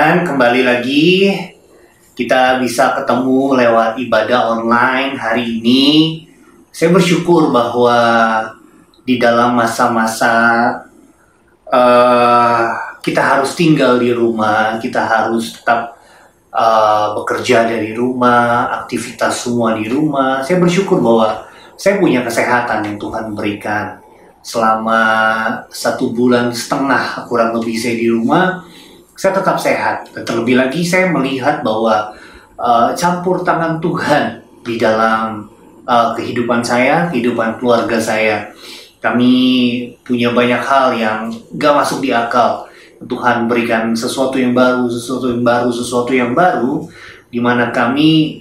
teman-teman, kembali lagi kita bisa ketemu lewat ibadah online hari ini. Saya bersyukur bahwa di dalam masa-masa kita harus tinggal di rumah, kita harus tetap bekerja dari rumah, aktivitas semua di rumah. Saya bersyukur bahwa saya punya kesehatan yang Tuhan berikan. Selama 1,5 bulan kurang lebih saya di rumah, saya tetap sehat. Dan terlebih lagi saya melihat bahwa campur tangan Tuhan di dalam kehidupan saya, kehidupan keluarga saya. Kami punya banyak hal yang gak masuk di akal. Tuhan berikan sesuatu yang baru, sesuatu yang baru, di mana kami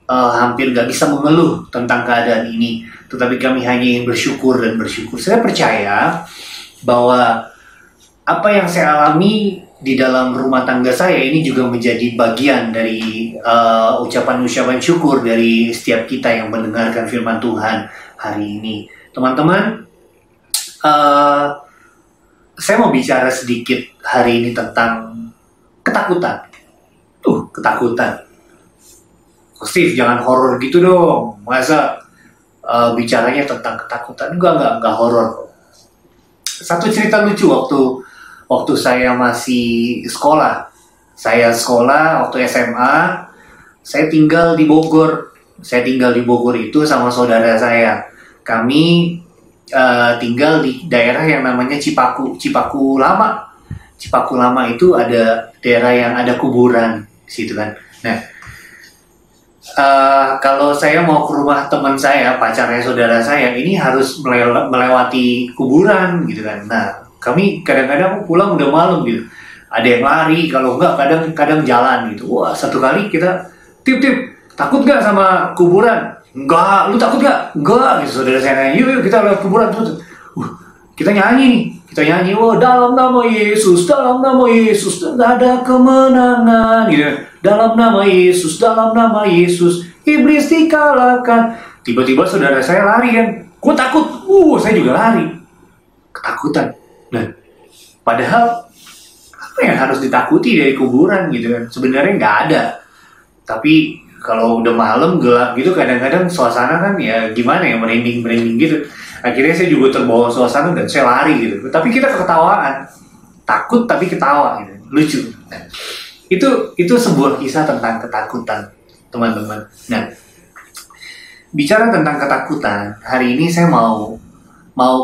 hampir gak bisa mengeluh tentang keadaan ini, tetapi kami hanya ingin bersyukur dan bersyukur. Saya percaya bahwa apa yang saya alami di dalam rumah tangga saya ini juga menjadi bagian dari ucapan-ucapan syukur dari setiap kita yang mendengarkan firman Tuhan hari ini. Teman-teman, saya mau bicara sedikit hari ini tentang ketakutan. Ketakutan. Steve, jangan horor gitu dong. Masa bicaranya tentang ketakutan? Enggak horor. Satu cerita lucu waktu saya masih sekolah. Saya sekolah waktu SMA, saya tinggal di Bogor. Saya tinggal di Bogor itu sama saudara saya. Kami tinggal di daerah yang namanya Cipaku Lama. Cipaku Lama itu ada daerah yang ada kuburan situ kan. Nah, kalau saya mau ke rumah teman saya, pacarnya saudara saya, ini harus melewati kuburan gitu kan. Nah, kami kadang-kadang pulang udah malam gitu. Ada yang lari, kalau enggak kadang jalan gitu. Wah, satu kali kita tip, takut gak sama kuburan? Enggak, lu takut gak? Enggak, gitu. Saudara saya nanya, yuk kita lewat kuburan terus. Kita nyanyi nih. Oh, dalam nama Yesus, tidak ada kemenangan gitu. Dalam nama Yesus, iblis dikalahkan. Tiba-tiba saudara saya lari kan. Gue takut. Saya juga lari. Ketakutan. Nah, padahal apa yang harus ditakuti dari kuburan gitu kan? Sebenarnya nggak ada. Tapi kalau udah malam gelap gitu, kadang-kadang suasana kan ya gimana ya, merinding gitu. Akhirnya saya juga terbawa suasana dan saya lari gitu. Tapi kita ketawaan, takut tapi ketawa gitu, lucu. Nah, itu sebuah kisah tentang ketakutan, teman-teman. Nah, bicara tentang ketakutan, hari ini saya mau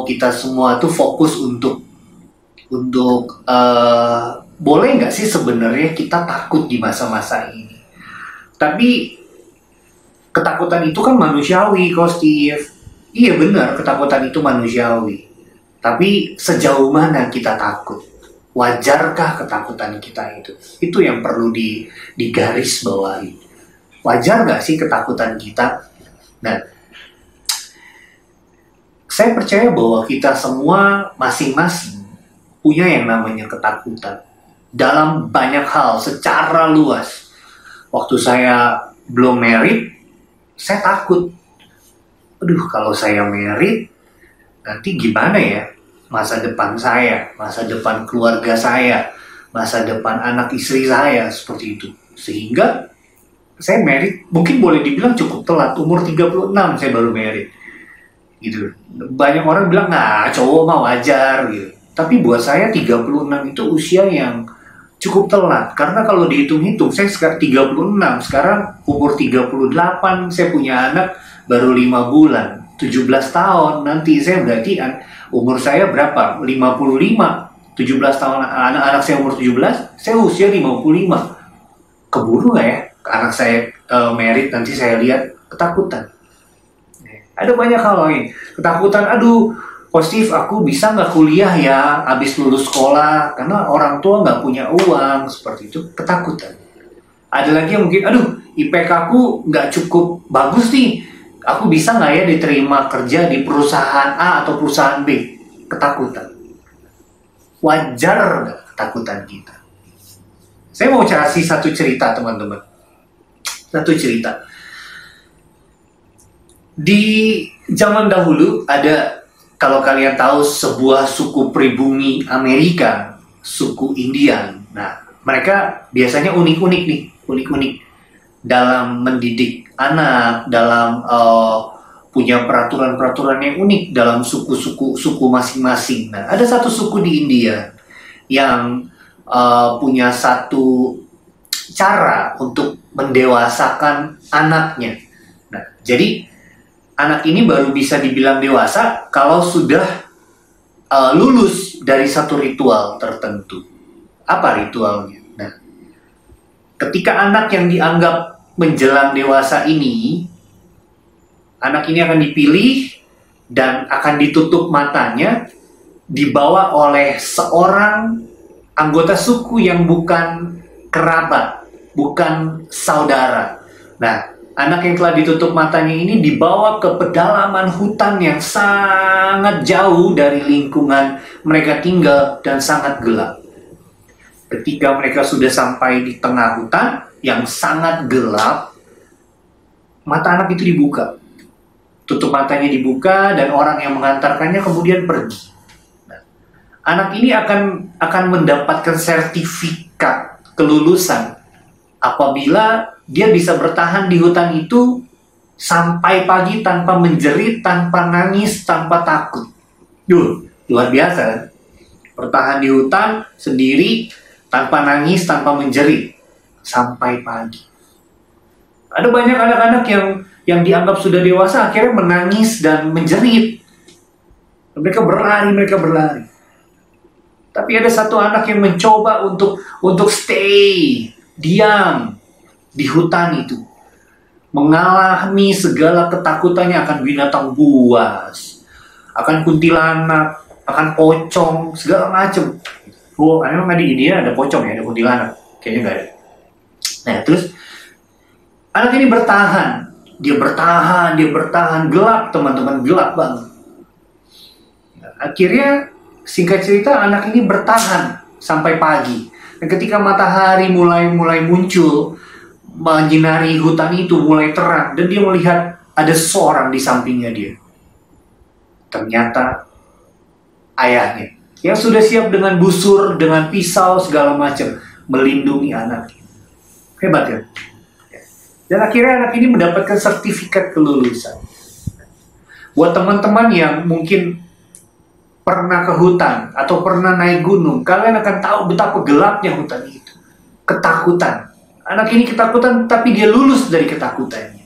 kita semua tuh fokus untuk boleh nggak sih sebenarnya kita takut di masa-masa ini? Tapi ketakutan itu kan manusiawi, Steve. Iya benar, ketakutan itu manusiawi. Tapi sejauh mana kita takut? Wajarkah ketakutan kita itu? Itu yang perlu digaris bawahi. Wajar nggak sih ketakutan kita? Nah, saya percaya bahwa kita semua masing-masing punya yang namanya ketakutan dalam banyak hal secara luas. Waktu saya belum married, saya takut. Kalau saya married, nanti gimana ya masa depan saya, masa depan keluarga saya, masa depan anak istri saya, seperti itu. Sehingga saya married, mungkin boleh dibilang cukup telat, umur 36 saya baru married. Gitu. Banyak orang bilang, nah cowok mah wajar gitu. Tapi buat saya 36 itu usia yang cukup telat. Karena kalau dihitung-hitung, saya sekarang 36, sekarang umur 38, saya punya anak baru 5 bulan, 17 tahun. Nanti saya berarti umur saya berapa? 55, 17 tahun, anak saya umur 17, saya usia 55. Keburu gak ya anak saya married, nanti saya lihat ketakutan. Ada banyak hal lain. Ketakutan, positif, aku bisa nggak kuliah ya abis lulus sekolah karena orang tua nggak punya uang, seperti itu, ketakutan. Ada lagi yang mungkin, IPK aku nggak cukup bagus nih, aku bisa nggak ya diterima kerja di perusahaan A atau perusahaan B, ketakutan. Wajar nggak ketakutan kita? Saya mau kasih satu cerita, teman-teman. Satu cerita. Di zaman dahulu ada, kalau kalian tahu, sebuah suku pribumi Amerika, suku Indian. Nah, mereka biasanya unik-unik nih, unik-unik dalam mendidik anak, dalam punya peraturan-peraturan yang unik dalam suku masing-masing. Nah, ada satu suku di India yang punya satu cara untuk mendewasakan anaknya. Nah, jadi anak ini baru bisa dibilang dewasa kalau sudah lulus dari satu ritual tertentu. Apa ritualnya? Nah, ketika anak yang dianggap menjelang dewasa ini, anak ini akan dipilih dan akan ditutup matanya, dibawa oleh seorang anggota suku yang bukan kerabat, bukan saudara. Nah, anak yang telah ditutup matanya ini dibawa ke pedalaman hutan yang sangat jauh dari lingkungan mereka tinggal dan sangat gelap. Ketika mereka sudah sampai di tengah hutan yang sangat gelap, mata anak itu dibuka. Tutup matanya dibuka dan orang yang mengantarkannya kemudian pergi. Nah, anak ini akan mendapatkan sertifikat kelulusan apabila dia bisa bertahan di hutan itu sampai pagi tanpa menjerit, tanpa nangis, tanpa takut. Luar biasa kan? Bertahan di hutan sendiri, tanpa nangis, tanpa menjerit, sampai pagi. Ada banyak anak-anak yang dianggap sudah dewasa akhirnya menangis dan menjerit. Mereka berlari. Tapi ada satu anak yang mencoba untuk stay, diam di hutan itu, mengalami segala ketakutannya akan binatang buas, akan kuntilanak, akan pocong, segala macam. Oh, emang di India ada pocong ya, ada kuntilanak? Kayaknya nggak ada. Nah, terus anak ini bertahan, dia bertahan, gelap teman-teman, gelap banget. Nah, akhirnya singkat cerita anak ini bertahan sampai pagi. Dan ketika matahari mulai muncul, menyinari hutan itu mulai terang, dan dia melihat ada seorang di sampingnya dia. Ternyata ayahnya yang sudah siap dengan busur, dengan pisau, segala macam, melindungi anaknya. Hebat kan? Dan akhirnya anak ini mendapatkan sertifikat kelulusan. Buat teman-teman yang mungkin pernah ke hutan atau pernah naik gunung, kalian akan tahu betapa gelapnya hutan itu. Ketakutan. Anak ini ketakutan, tapi dia lulus dari ketakutannya.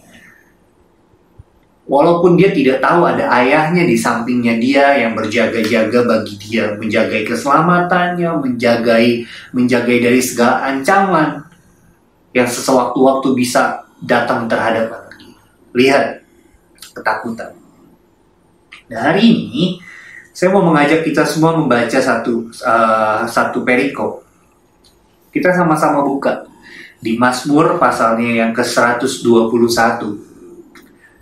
Walaupun dia tidak tahu ada ayahnya di sampingnya dia yang berjaga-jaga bagi dia, menjaga keselamatannya, menjaga dari segala ancaman yang sewaktu-waktu bisa datang terhadap anak dia. Lihat ketakutan. Nah, hari ini saya mau mengajak kita semua membaca satu perikop. Kita sama-sama buka di Mazmur pasalnya yang ke-121.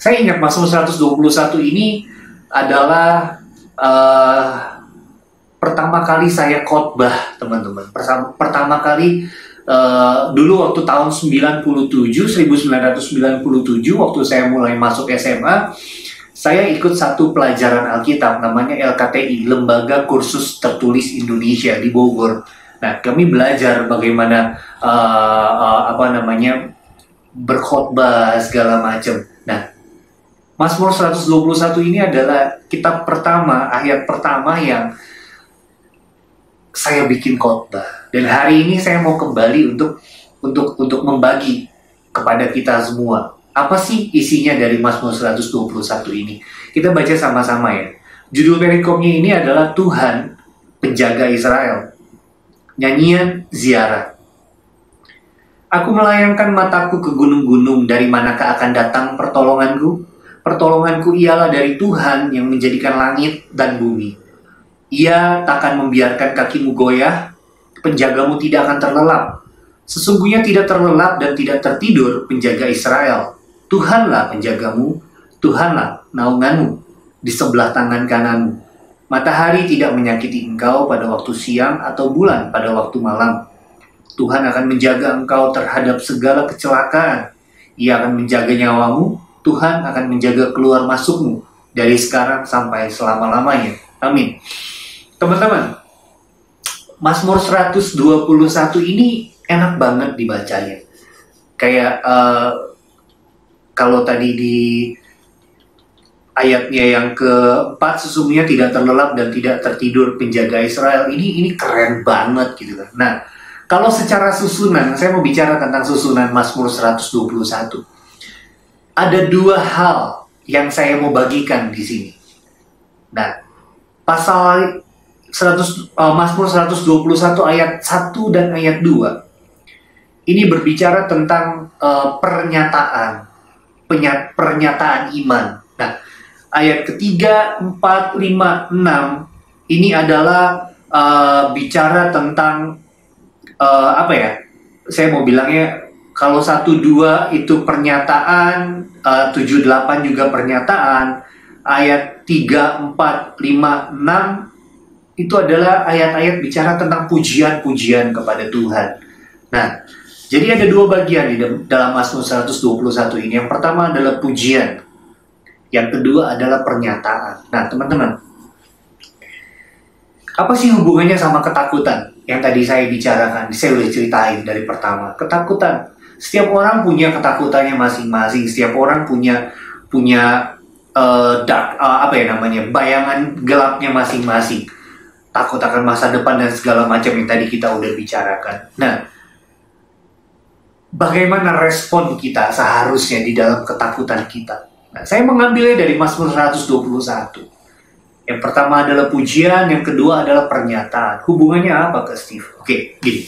Saya ingat Mazmur 121 ini adalah pertama kali saya khotbah, teman-teman. Pertama kali dulu waktu tahun 1997, waktu saya mulai masuk SMA, saya ikut satu pelajaran Alkitab namanya LKTI, Lembaga Kursus Tertulis Indonesia di Bogor. Nah, kami belajar bagaimana berkhotbah segala macam. Nah, Mazmur 121 ini adalah kitab pertama, ayat pertama yang saya bikin khotbah. Dan hari ini saya mau kembali untuk membagi kepada kita semua. Apa sih isinya dari Mazmur 121 ini? Kita baca sama-sama ya. Judul perikopnya ini adalah Tuhan Penjaga Israel. Nyanyian ziarah. Aku melayangkan mataku ke gunung-gunung, dari manakah akan datang pertolonganku? Pertolonganku ialah dari Tuhan yang menjadikan langit dan bumi. Ia takkan membiarkan kakimu goyah, penjagamu tidak akan terlelap. Sesungguhnya tidak terlelap dan tidak tertidur penjaga Israel. Tuhanlah penjagamu, Tuhanlah naunganmu di sebelah tangan kananmu. Matahari tidak menyakiti engkau pada waktu siang atau bulan pada waktu malam. Tuhan akan menjaga engkau terhadap segala kecelakaan. Ia akan menjaga nyawamu. Tuhan akan menjaga keluar masukmu dari sekarang sampai selama-lamanya. Amin. Teman-teman, Mazmur 121 ini enak banget dibacanya. Kayak kalau tadi di ayatnya yang keempat, sesungguhnya tidak terlelap dan tidak tertidur penjaga Israel, ini keren banget gitu kan. Nah, kalau secara susunan, saya mau bicara tentang susunan Mazmur 121. Ada dua hal yang saya mau bagikan di sini. Nah, pasal Mazmur 121 ayat 1 dan ayat 2 ini berbicara tentang pernyataan iman. Nah, ayat ketiga, 4, 5, 6 ini adalah bicara tentang apa ya? Saya mau bilangnya, kalau 1, 2 itu pernyataan, 7, 8 juga pernyataan, ayat 3, 4, 5, 6 itu adalah ayat-ayat bicara tentang pujian-pujian kepada Tuhan. Nah, jadi ada dua bagian di dalam Mazmur 121 ini. Yang pertama adalah pujian, yang kedua adalah pernyataan. Nah, teman-teman, apa sih hubungannya sama ketakutan yang tadi saya bicarakan? Saya udah ceritain dari pertama. Ketakutan, setiap orang punya ketakutannya masing-masing. Setiap orang punya bayangan gelapnya masing-masing. Takut akan masa depan dan segala macam yang tadi kita udah bicarakan. Nah, bagaimana respon kita seharusnya di dalam ketakutan kita? Nah, saya mengambilnya dari Mazmur 121. Yang pertama adalah pujian, yang kedua adalah pernyataan. Hubungannya apa ke Steve? Oke, gini.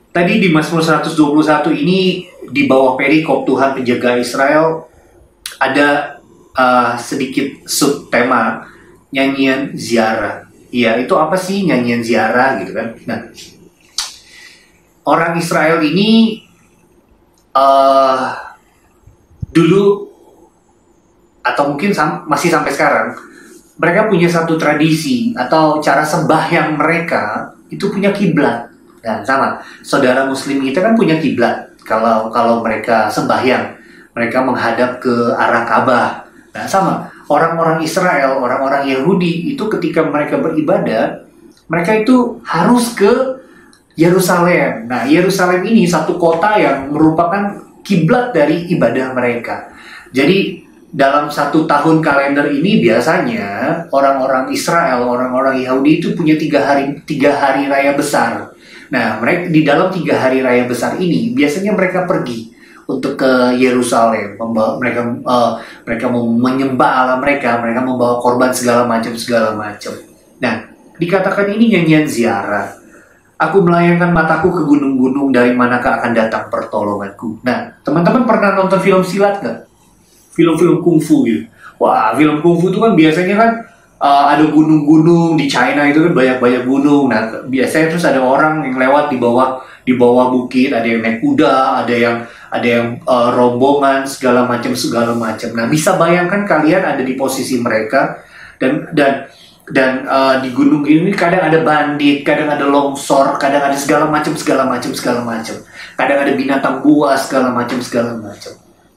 Tadi di Mazmur 121 ini, di bawah perikop Tuhan penjaga Israel, ada sedikit subtema nyanyian ziarah. Iya, itu apa sih nyanyian ziarah gitu kan? Nah, orang Israel ini dulu, atau mungkin masih sampai sekarang, mereka punya satu tradisi atau cara sembahyang mereka itu punya kiblat. Dan sama, saudara Muslim kita kan punya kiblat. Kalau mereka sembahyang, mereka menghadap ke arah Ka'bah. Nah, sama, orang-orang Israel, orang-orang Yahudi itu ketika mereka beribadah, mereka itu harus ke Yerusalem. Nah, Yerusalem ini satu kota yang merupakan kiblat dari ibadah mereka. Jadi dalam satu tahun kalender ini biasanya orang-orang Israel, orang-orang Yahudi itu punya tiga hari raya besar. Nah, mereka di dalam 3 hari raya besar ini biasanya mereka pergi untuk ke Yerusalem. Mereka mau menyembah Allah mereka membawa korban segala macam. Nah, dikatakan ini nyanyian ziarah. Aku melayangkan mataku ke gunung-gunung, dari manakah akan datang pertolonganku. Nah, teman-teman pernah nonton film silat nggak? Film-film kungfu gitu. Wah, film kungfu itu kan biasanya kan ada gunung-gunung. Di China itu kan banyak-banyak gunung. Nah, biasanya terus ada orang yang lewat di bawah bukit, ada yang naik kuda, ada yang rombongan segala macam. Nah, bisa bayangkan kalian ada di posisi mereka, dan di gunung ini kadang ada bandit, kadang ada longsor, kadang ada segala macam. Kadang ada binatang buas segala macam.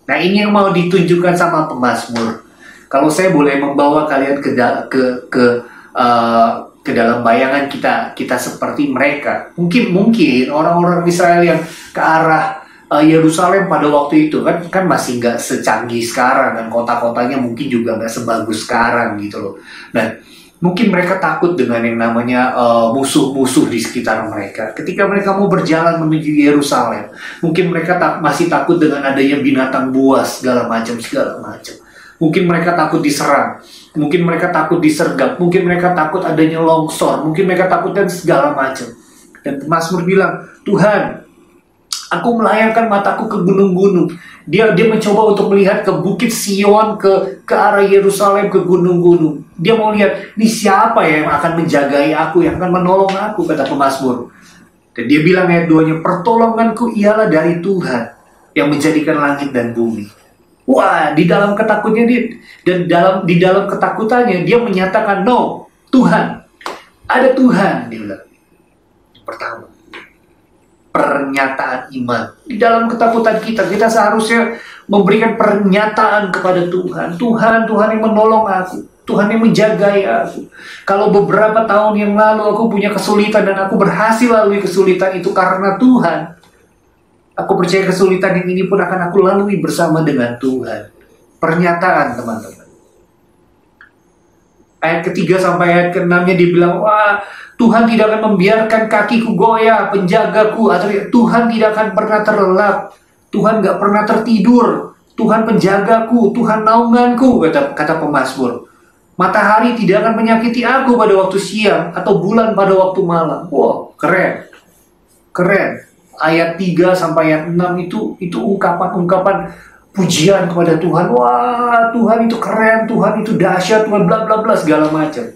Nah, ini yang mau ditunjukkan sama pemazmur. Kalau saya boleh membawa kalian ke dalam bayangan kita seperti mereka. Mungkin orang-orang Israel yang ke arah Yerusalem pada waktu itu kan masih nggak secanggih sekarang, dan kota-kotanya mungkin juga nggak sebagus sekarang gitu loh. Nah, mungkin mereka takut dengan yang namanya musuh-musuh di sekitar mereka. Ketika mereka mau berjalan menuju Yerusalem, mungkin mereka masih takut dengan adanya binatang buas segala macam. Mungkin mereka takut diserang, mungkin mereka takut disergap, mungkin mereka takut adanya longsor, mungkin mereka takut dan segala macam. Dan pemazmur bilang, Tuhan, aku melayangkan mataku ke gunung-gunung. Dia mencoba untuk melihat ke bukit Sion, ke arah Yerusalem, ke gunung-gunung. Dia mau lihat, ini siapa yang akan menjagai aku, yang akan menolong aku, kata pemazmur. Dan dia bilang ayat 2-nya, pertolonganku ialah dari Tuhan yang menjadikan langit dan bumi. Wah, di dalam ketakutannya di dalam ketakutannya dia menyatakan, no, Tuhan, ada Tuhan, dia bilang. Pertama, pernyataan iman. Di dalam ketakutan kita seharusnya memberikan pernyataan kepada Tuhan. Tuhan yang menolong aku. Tuhan yang menjagai aku. Kalau beberapa tahun yang lalu aku punya kesulitan dan aku berhasil lalui kesulitan itu karena Tuhan, aku percaya kesulitan yang ini pun akan aku lalui bersama dengan Tuhan. Pernyataan, teman-teman. Ayat ketiga sampai ayat ke-6-nya dibilang, wah, Tuhan tidak akan membiarkan kakiku goyah, penjagaku, atau Tuhan tidak akan pernah terlelap, Tuhan gak pernah tertidur, Tuhan penjagaku, Tuhan naunganku, kata pemazmur. Matahari tidak akan menyakiti aku pada waktu siang, atau bulan pada waktu malam. Wow, keren. Keren. Ayat 3 sampai ayat 6 itu ungkapan-ungkapan pujian kepada Tuhan. Wah, Tuhan itu keren, Tuhan itu dahsyat, Tuhan bla bla bla segala macam.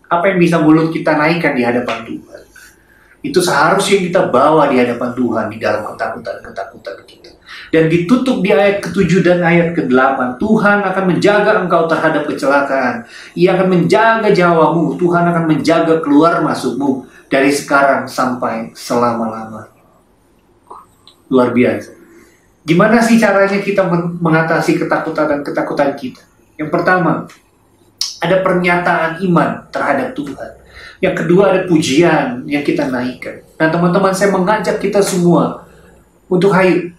Apa yang bisa mulut kita naikkan di hadapan Tuhan? Itu seharusnya kita bawa di hadapan Tuhan di dalam ketakutan-ketakutan kita. Dan ditutup di ayat ke-7 dan ayat ke-8. Tuhan akan menjaga engkau terhadap kecelakaan. Ia akan menjaga nyawamu. Tuhan akan menjaga keluar masukmu dari sekarang sampai selama-lamanya. Luar biasa. Gimana sih caranya kita mengatasi ketakutan dan ketakutan kita? Yang pertama, ada pernyataan iman terhadap Tuhan. Yang kedua, ada pujian yang kita naikkan. Nah, teman-teman, saya mengajak kita semua untuk hayu.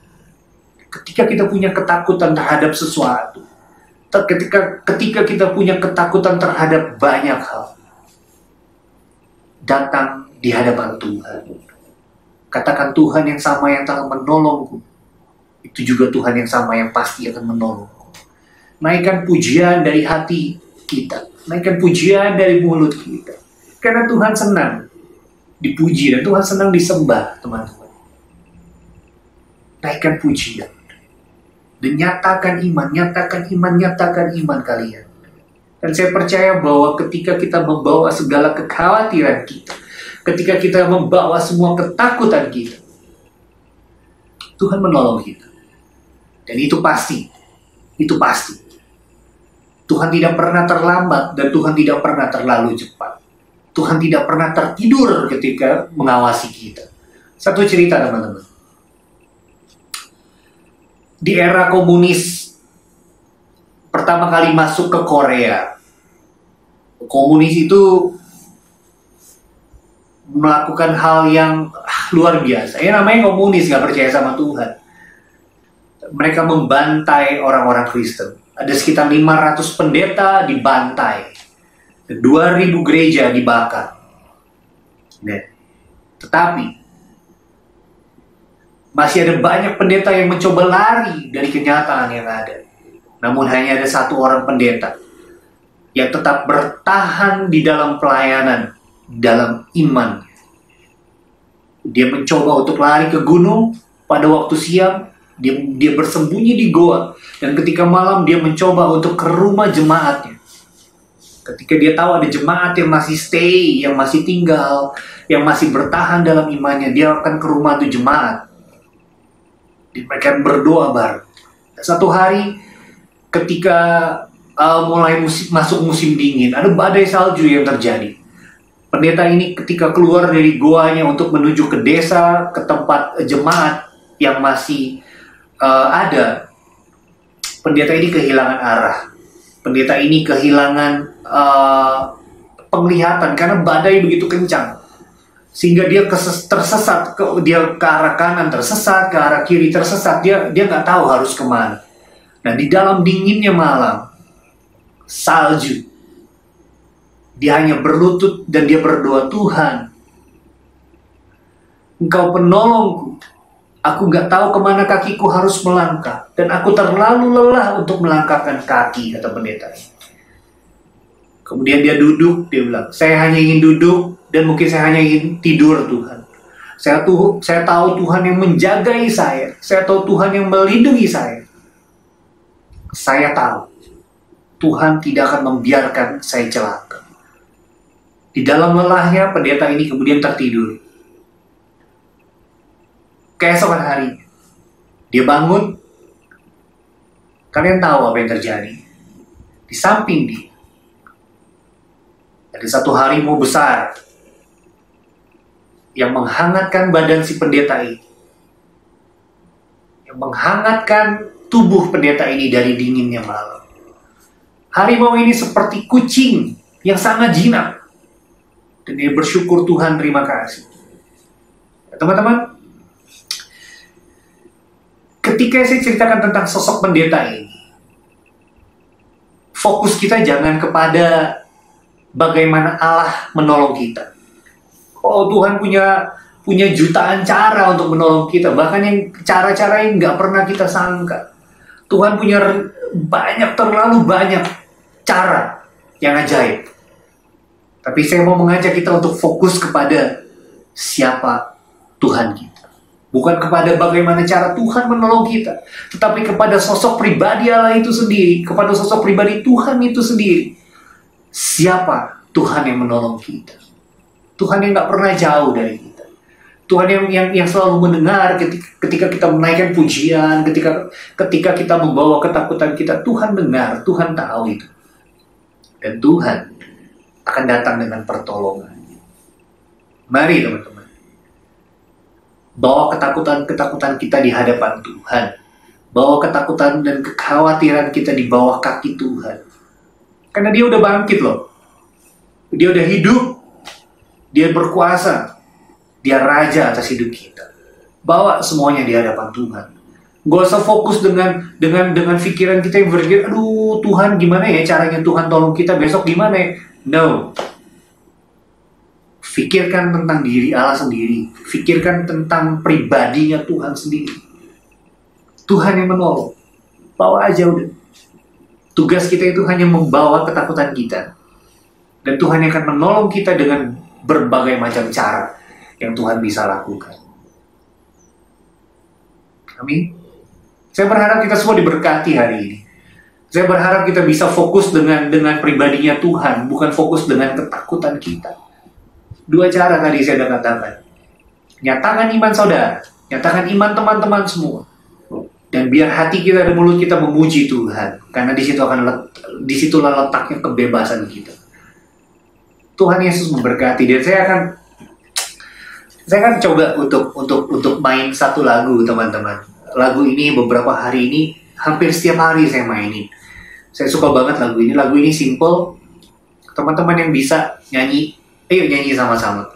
Ketika kita punya ketakutan terhadap sesuatu, ketika kita punya ketakutan terhadap banyak hal, datang di hadapan Tuhan. Katakan, Tuhan yang sama yang telah menolongku, itu juga Tuhan yang sama yang pasti akan menolongku. Naikkan pujian dari hati kita, naikkan pujian dari mulut kita, karena Tuhan senang dipuji dan Tuhan senang disembah, teman-teman. Naikkan pujian dan nyatakan iman, nyatakan iman, nyatakan iman kalian. Dan saya percaya bahwa ketika kita membawa segala kekhawatiran kita, ketika kita membawa semua ketakutan kita, Tuhan menolong kita. Dan itu pasti. Itu pasti. Tuhan tidak pernah terlambat dan Tuhan tidak pernah terlalu cepat. Tuhan tidak pernah tertidur ketika mengawasi kita. Satu cerita, teman-teman. Di era komunis, pertama kali masuk ke Korea, komunis itu melakukan hal yang luar biasa. Ya, namanya komunis, gak percaya sama Tuhan. Mereka membantai orang-orang Kristen. Ada sekitar 500 pendeta dibantai. 2.000 gereja dibakar. Nah, tetapi masih ada banyak pendeta yang mencoba lari dari kenyataan yang ada. Namun hanya ada satu orang pendeta yang tetap bertahan di dalam pelayanan, dalam iman. Dia mencoba untuk lari ke gunung pada waktu siang. Dia bersembunyi di goa. Dan ketika malam dia mencoba untuk ke rumah jemaatnya. Ketika dia tahu ada jemaat yang masih stay, yang masih tinggal, yang masih bertahan dalam imannya, dia akan ke rumah itu jemaat. Mereka berdoa bareng. Satu hari ketika mulai masuk musim dingin, ada badai salju yang terjadi. Pendeta ini ketika keluar dari goanya untuk menuju ke desa, ke tempat jemaat yang masih ada, pendeta ini kehilangan arah. Pendeta ini kehilangan penglihatan karena badai begitu kencang. Sehingga dia tersesat, dia ke arah kanan tersesat, ke arah kiri tersesat, dia nggak tahu harus kemana. Nah, di dalam dinginnya malam, salju, dia hanya berlutut dan dia berdoa, Tuhan, Engkau penolongku, aku nggak tahu kemana kakiku harus melangkah, dan aku terlalu lelah untuk melangkahkan kaki, kata pendeta. Kemudian dia duduk, dia bilang, saya hanya ingin duduk, dan mungkin saya hanya ingin tidur, Tuhan. Saya tahu Tuhan yang menjagai saya. Saya tahu Tuhan yang melindungi saya. Saya tahu Tuhan tidak akan membiarkan saya celaka. Di dalam lelahnya, pendeta ini kemudian tertidur. Keesokan hari, dia bangun. Kalian tahu apa yang terjadi? Di samping dia, ada satu harimau besar yang menghangatkan badan si pendeta ini, yang menghangatkan tubuh pendeta ini dari dinginnya malam. Harimau ini seperti kucing yang sangat jinak. Dan dia bersyukur, Tuhan terima kasih. Teman-teman, ketika saya ceritakan tentang sosok pendeta ini, fokus kita jangan kepada bagaimana Allah menolong kita. Oh, Tuhan punya jutaan cara untuk menolong kita, bahkan yang cara-cara yang nggak pernah kita sangka. Tuhan punya terlalu banyak cara yang ajaib. Tapi saya mau mengajak kita untuk fokus kepada siapa Tuhan kita. Bukan kepada bagaimana cara Tuhan menolong kita, tetapi kepada sosok pribadi Allah itu sendiri, kepada sosok pribadi Tuhan itu sendiri. Siapa Tuhan yang menolong kita? Tuhan yang nggak pernah jauh dari kita. Tuhan yang selalu mendengar ketika kita menaikkan pujian, ketika kita membawa ketakutan kita. Tuhan dengar, Tuhan tahu itu. Dan Tuhan akan datang dengan pertolongan. Mari teman-teman, bawa ketakutan kita di hadapan Tuhan. Bawa ketakutan dan kekhawatiran kita di bawah kaki Tuhan. Karena dia udah bangkit loh. Dia udah hidup. Dia berkuasa. Dia raja atas hidup kita. Bawa semuanya di hadapan Tuhan. Gak usah fokus dengan pikiran kita yang berpikir, aduh Tuhan gimana ya caranya Tuhan tolong kita besok gimana ya? No. Pikirkan tentang diri Allah sendiri. Pikirkan tentang pribadinya Tuhan sendiri. Tuhan yang menolong. Bawa aja udah. Tugas kita itu hanya membawa ketakutan kita. Dan Tuhan yang akan menolong kita dengan berbagai macam cara yang Tuhan bisa lakukan. Amin. Saya berharap kita semua diberkati hari ini. Saya berharap kita bisa fokus dengan pribadinya Tuhan, bukan fokus dengan ketakutan kita. Dua cara tadi saya sudah katakan. Nyatakan iman saudara, nyatakan iman teman-teman semua. Dan biar hati kita dan mulut kita memuji Tuhan, karena disitulah letaknya kebebasan kita. Tuhan Yesus memberkati. Dan saya akan coba untuk main satu lagu, teman-teman. Lagu ini beberapa hari ini hampir setiap hari saya mainin. Saya suka banget lagu ini. Lagu ini simple. Teman-teman yang bisa nyanyi, ayo nyanyi sama-sama.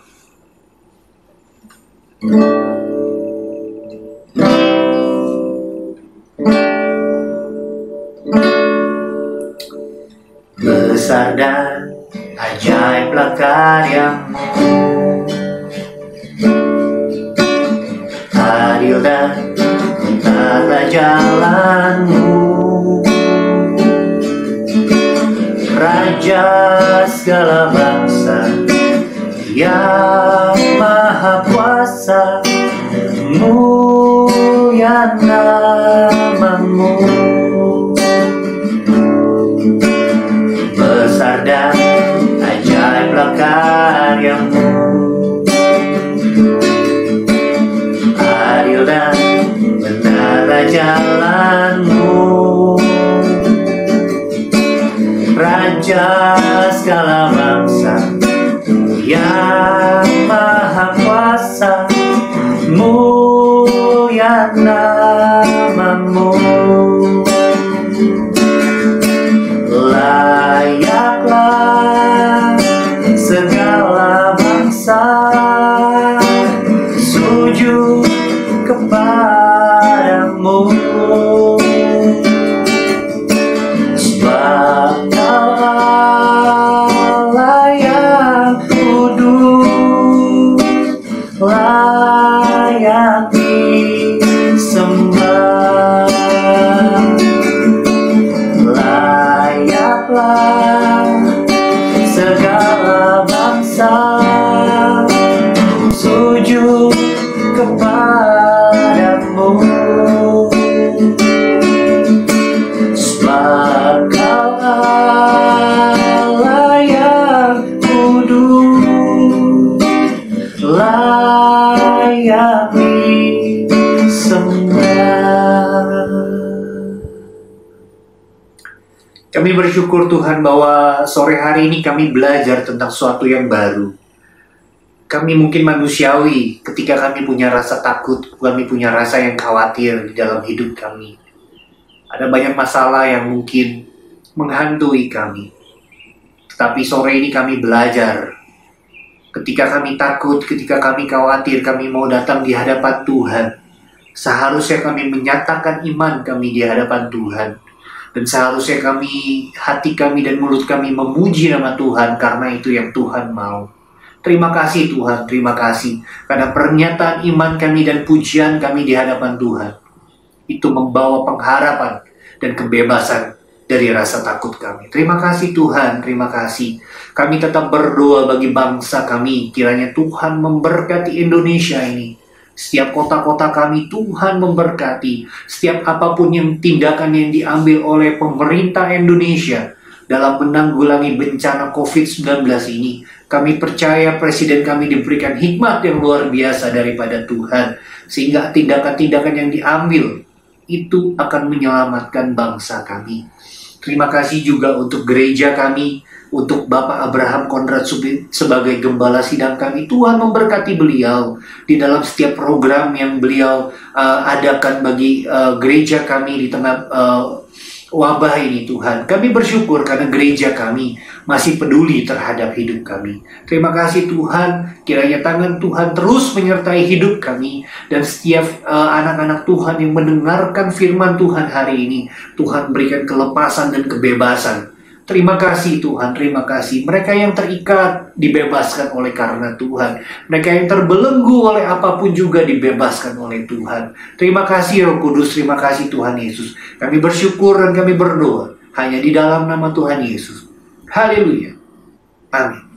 Besar dan ajaiblah karyamu, adil dan tata jalanmu, Raja segala bangsa yang maha kuasa, mulia namamu. Besar dan ajaiblah karyamu, adil dan benar jalanmu, Raja segala bangsa yang maha kuasa, mulia namamu. Layaklah segala bangsa sujud kepadamu, sebab Kau Allah yang kudus, layak disembah. Layaklah segala bangsa sujud kepadamu, sebab Kau Allah yang kudus, layak disembah. Kami bersyukur Tuhan bahwa sore hari ini kami belajar tentang sesuatu yang baru. Kami mungkin manusiawi ketika kami punya rasa takut, kami punya rasa yang khawatir di dalam hidup kami. Ada banyak masalah yang mungkin menghantui kami. Tetapi sore ini kami belajar. Ketika kami takut, ketika kami khawatir, kami mau datang di hadapan Tuhan. Seharusnya kami menyatakan iman kami di hadapan Tuhan. Dan seharusnya hati kami dan mulut kami memuji nama Tuhan, karena itu yang Tuhan mau. Terima kasih Tuhan, terima kasih. Karena pernyataan iman kami dan pujian kami di hadapan Tuhan, itu membawa pengharapan dan kebebasan dari rasa takut kami. Terima kasih Tuhan, terima kasih. Kami tetap berdoa bagi bangsa kami. Kiranya Tuhan memberkati Indonesia ini. Setiap kota-kota kami Tuhan memberkati. Setiap apapun yang tindakan yang diambil oleh pemerintah Indonesia dalam menanggulangi bencana COVID-19 ini, kami percaya Presiden kami diberikan hikmat yang luar biasa daripada Tuhan, sehingga tindakan-tindakan yang diambil itu akan menyelamatkan bangsa kami. Terima kasih juga untuk gereja kami, untuk Bapak Abraham Konrad sebagai gembala sidang kami. Tuhan memberkati beliau di dalam setiap program yang beliau adakan bagi gereja kami di tengah wabah ini Tuhan. Kami bersyukur karena gereja kami masih peduli terhadap hidup kami. Terima kasih Tuhan, kiranya tangan Tuhan terus menyertai hidup kami dan setiap anak-anak Tuhan yang mendengarkan firman Tuhan hari ini. Tuhan berikan kelepasan dan kebebasan. Terima kasih Tuhan, terima kasih. Mereka yang terikat dibebaskan oleh karena Tuhan. Mereka yang terbelenggu oleh apapun juga dibebaskan oleh Tuhan. Terima kasih Roh Kudus, terima kasih Tuhan Yesus. Kami bersyukur dan kami berdoa hanya di dalam nama Tuhan Yesus. Haleluya. Amin.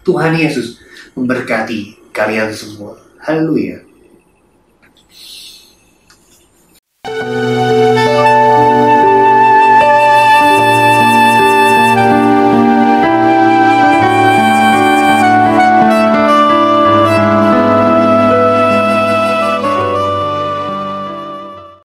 Tuhan Yesus memberkati kalian semua. Haleluya.